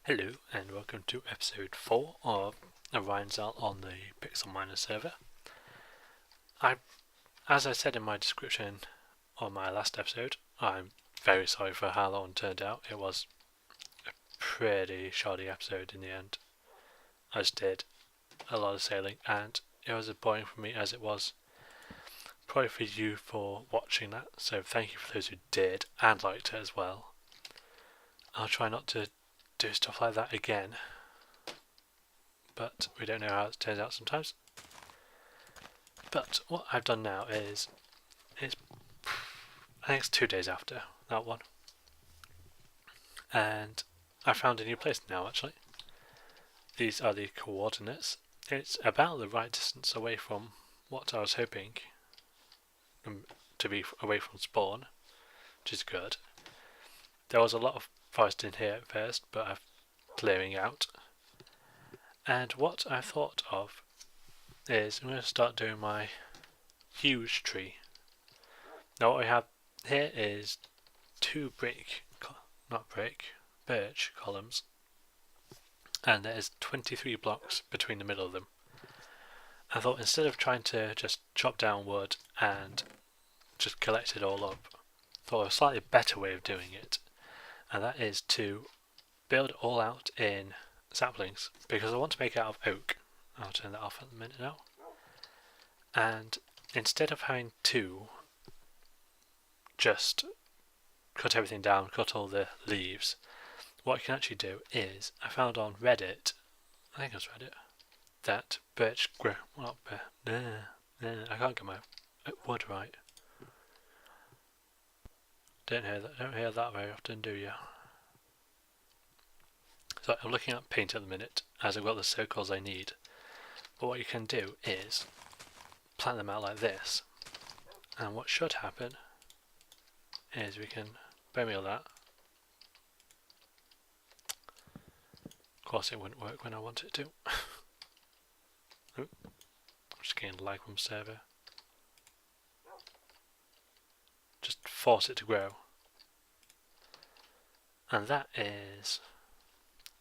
Hello and welcome to episode 4 of Orion's Out on the Pixel Miner server. As I said in my description on my last episode, I'm very sorry for how that one turned out. It was a pretty shoddy episode in the end. I just did a lot of sailing and it was as boring for me as it was probably for you for watching that, so thank you for those who did and liked it as well. I'll try not to do stuff like that again, but we don't know how it turns out sometimes. But what I've done now is I think it's 2 days after that one, and I found a new place now actually. These are the coordinates. It's about the right distance away from what I was hoping to be away from spawn, which is good. There was a lot of forest in here at first, but I'm clearing out. And what I thought of is I'm going to start doing my huge tree. Now what we have here is two birch columns, and there's 23 blocks between the middle of them. I thought instead of trying to just chop down wood and just collect it all up, I thought of a slightly better way of doing it, and that is to build it all out in saplings, because I want to make it out of oak. I'll turn that off at the minute now. And instead of having to just cut everything down, cut all the leaves, what I can actually do is, I found on Reddit, I think it was Reddit, that birch I can't get my wood right. Don't hear that very often, do you? So I'm looking at paint at the minute, as I've got the circles I need. But what you can do is plant them out like this, and what should happen is we can bone meal that. Of course it wouldn't work when I want it to. I'm just getting lag from server. Just force it to grow. And that is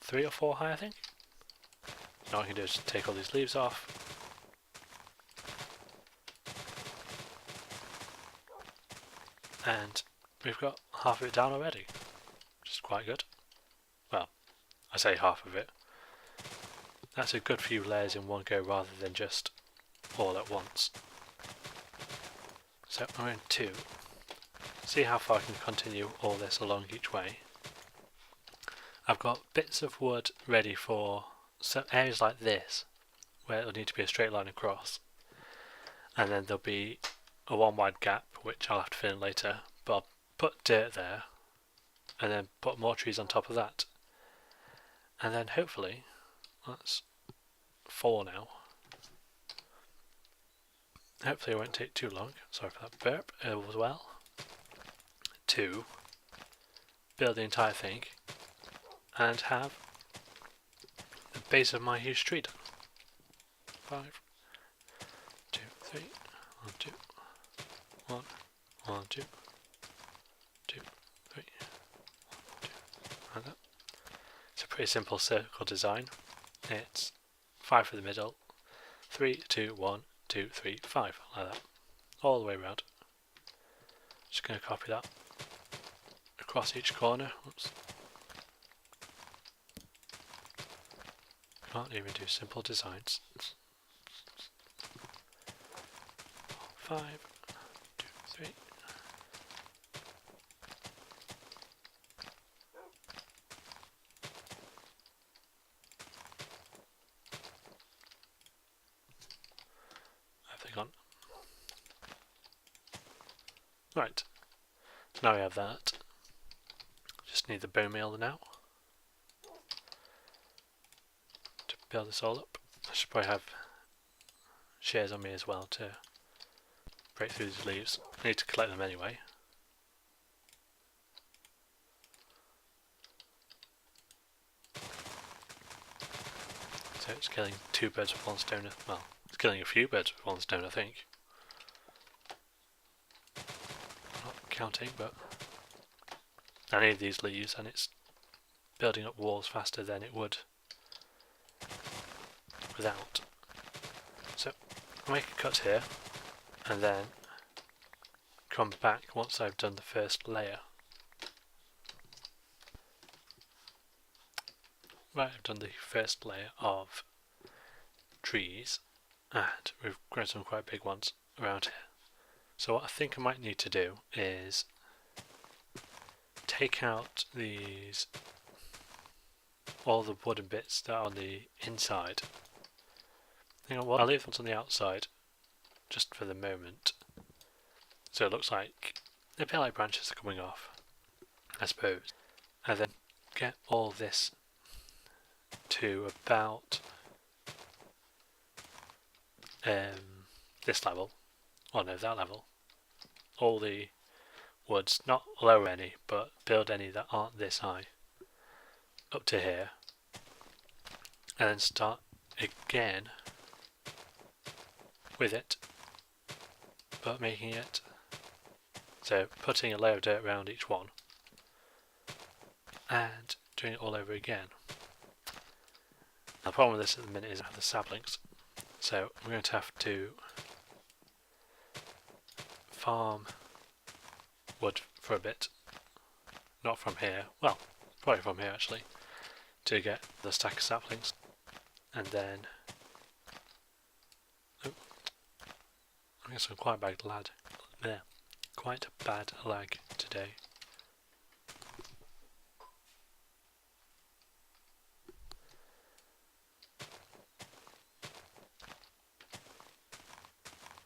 3 or 4 high, I think. Now what I can do is just take all these leaves off. And we've got half of it down already, which is quite good. Well, I say half of it. That's a good few layers in one go rather than just all at once. So I'm going to see how far I can continue all this along each way. I've got bits of wood ready for some areas like this, where it'll need to be a straight line across. And then there'll be a one wide gap, which I'll have to fill in later, but I'll put dirt there, and then put more trees on top of that. And then hopefully, that's 4 now. Hopefully it won't take too long, sorry for that burp as well, to build the entire thing and have the base of my huge tree done. 5, 2, 3, 1, 2, 1, 1, 2, 2, 3, 1, 2, like that. It's a pretty simple circle design. It's 5 for the middle, 3, 2, 1, 2, 3, 5, like that, all the way around. Just going to copy that across each corner. Oops. Can't even do simple designs. 5, 2, 3. Have they gone? Right. So now we have that. Just need the bone meal now to build this all up. I should probably have shears on me as well to break through these leaves. I need to collect them anyway. So it's killing 2 birds with 1 stone. Well, it's killing a few birds with 1 stone, I think. Not counting, but I need these leaves, and it's building up walls faster than it would without. So I'll make a cut here and then come back once I've done the first layer. Right, I've done the first layer of trees and we've grown some quite big ones around here. So what I think I might need to do is take out all the wooden bits that are on the inside. You know what, I'll leave them on the outside just for the moment. So it looks like a bit like branches are coming off, I suppose. And then get all this to about this level, or no, that level. All the woods, not lower any, but build any that aren't this high, up to here. And then start again with it, but making it, so putting a layer of dirt around each one, and doing it all over again. The problem with this at the minute is I have the saplings, so I'm going to have to farm wood for a bit, not from here, well, probably from here actually, to get the stack of saplings, and then, I guess I'm quite a bad lad, there, quite a bad lag today.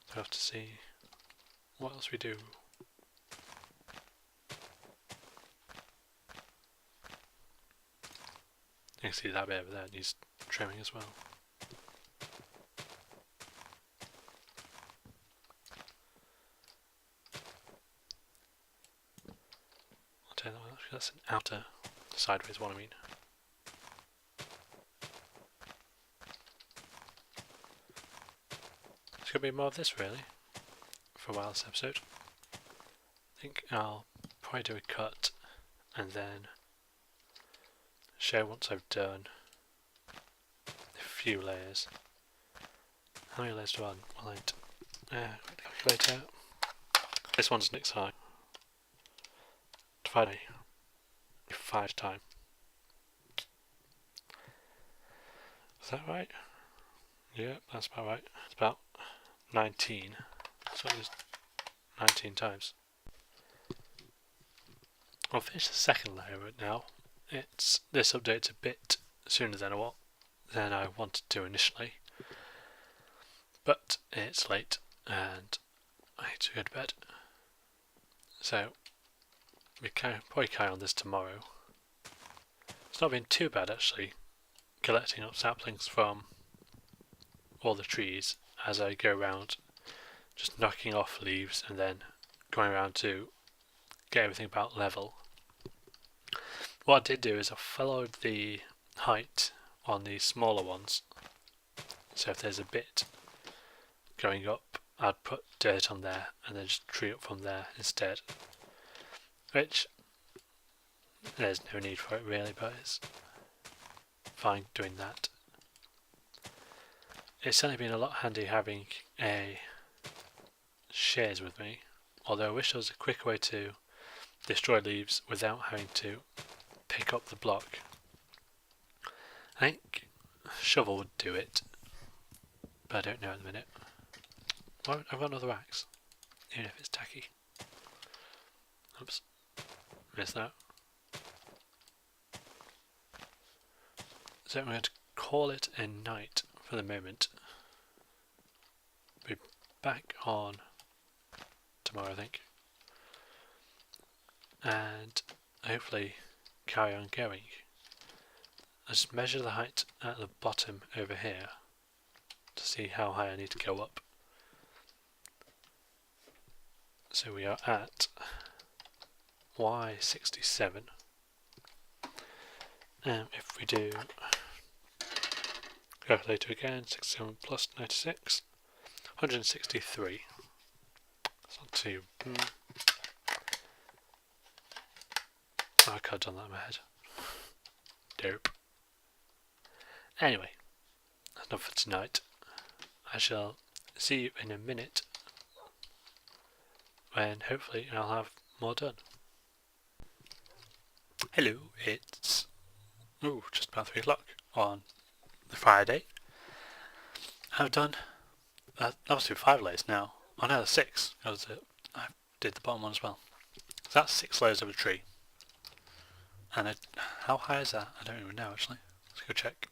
So I have to see what else we do. You can see that bit over there needs trimming as well. I'll tell you that one, that's an outer sideways one, I mean. It's going to be more of this really for a while this episode. I think I'll probably do a cut and then show once I've done a few layers. How many layers do I want? Calculator. This one's next high. Divide by 5 times. Is that right? Yeah, that's about right. It's about 19. So it was 19 times. I'll finish the second layer right now. This update's a bit sooner than I wanted to initially, but it's late and I need to go to bed. So we can probably carry on this tomorrow. It's not been too bad actually, collecting up saplings from all the trees as I go around, just knocking off leaves and then going around to get everything about level. What I did do is I followed the height on the smaller ones, so if there's a bit going up I'd put dirt on there and then just tree up from there instead, which there's no need for it really, but it's fine doing that. It's certainly been a lot handy having a shears with me, although I wish there was a quicker way to destroy leaves without having to pick up the block. I think a shovel would do it, but I don't know at the minute. Well, I've got another axe, even if it's tacky. Oops, missed that. So I'm going to call it a night for the moment. Be back on tomorrow, I think, and hopefully carry on going. I just measure the height at the bottom over here to see how high I need to go up. So we are at Y67. If we do calculator again, 67 plus 96, 163. That's not too. I could have done that in my head. Dope. Anyway, that's enough for tonight. I shall see you in a minute when hopefully I'll have more done. Hello, it's just about 3 o'clock on the Friday. I've done obviously 5 layers now. Oh no, 6 because I did the bottom one as well. So that's 6 layers of a tree. And how high is that? I don't even know actually. Let's go check.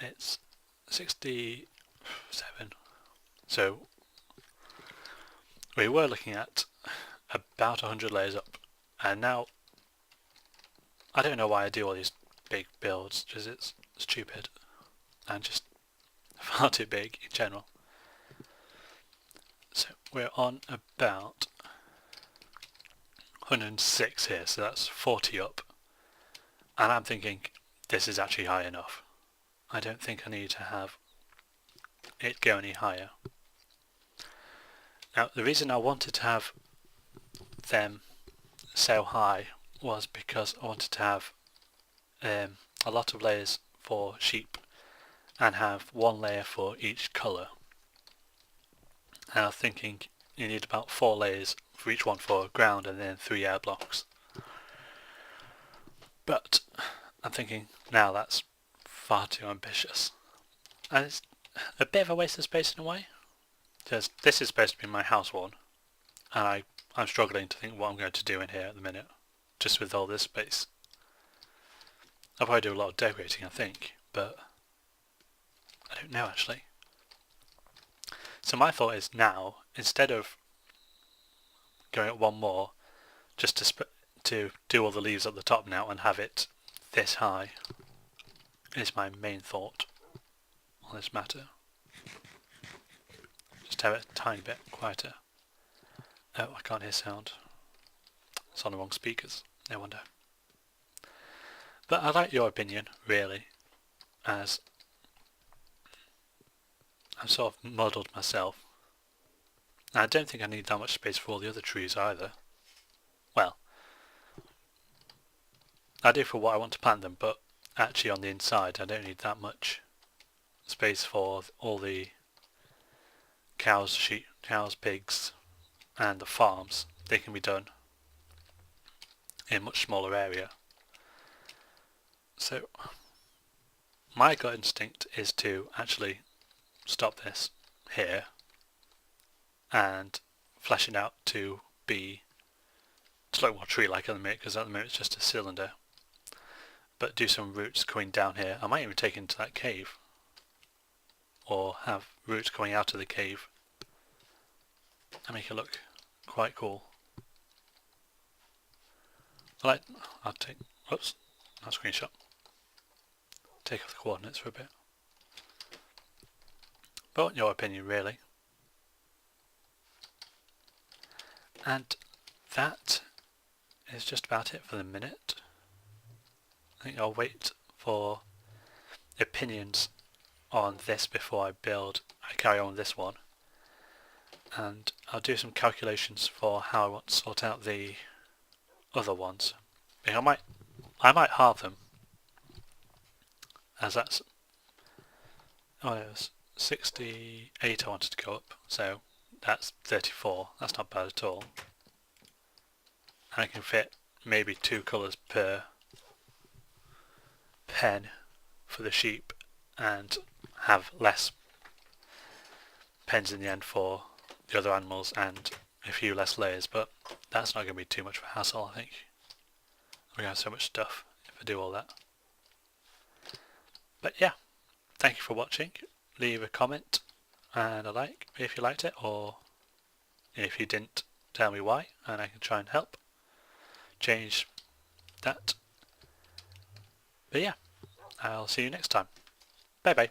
It's 67. So we were looking at about 100 layers up, and now I don't know why I do all these big builds, because it's stupid and just far too big in general. So we're on about 106 here, so that's 40 up, and I'm thinking this is actually high enough. I don't think I need to have it go any higher. Now the reason I wanted to have them so high was because I wanted to have a lot of layers for sheep and have 1 layer for each colour. And I was thinking you need about 4 layers for each one for ground and then 3 air blocks. But I'm thinking now that's far too ambitious. And it's a bit of a waste of space in a way, because this is supposed to be my house one, and I'm struggling to think what I'm going to do in here at the minute, just with all this space. I'll probably do a lot of decorating I think, but I don't know actually. So my thought is now, instead of going up 1 more, just to do all the leaves at the top now and have it this high, is my main thought on this matter. Just have it a tiny bit quieter. Oh, I can't hear sound. It's on the wrong speakers, no wonder. But I like your opinion, really, as I'm sort of muddled myself. And I don't think I need that much space for all the other trees either. Well, I do for what I want to plant them, but actually on the inside I don't need that much space for all the cows, sheep, pigs and the farms. They can be done in a much smaller area. So my gut instinct is to actually stop this here and flesh it out to look more tree-like at the minute, because at the minute it's just a cylinder. But do some roots going down here. I might even take it into that cave, or have roots coming out of the cave and make it look quite cool. I'll take, whoops, not a screenshot. Take off the coordinates for a bit. But your opinion really. And that is just about it for the minute. I think I'll wait for opinions on this before I carry on with this one. And I'll do some calculations for how I want to sort out the other ones. I might halve them, as that's, oh, it was 68 I wanted to go up, so that's 34. That's not bad at all. And I can fit maybe 2 colours per pen for the sheep and have less pens in the end for the other animals and a few less layers, but that's not going to be too much of a hassle. I think we're going to have so much stuff if I do all that. But yeah, thank you for watching. Leave a comment and a like if you liked it, or if you didn't, tell me why and I can try and help change that. But yeah, I'll see you next time. Bye bye.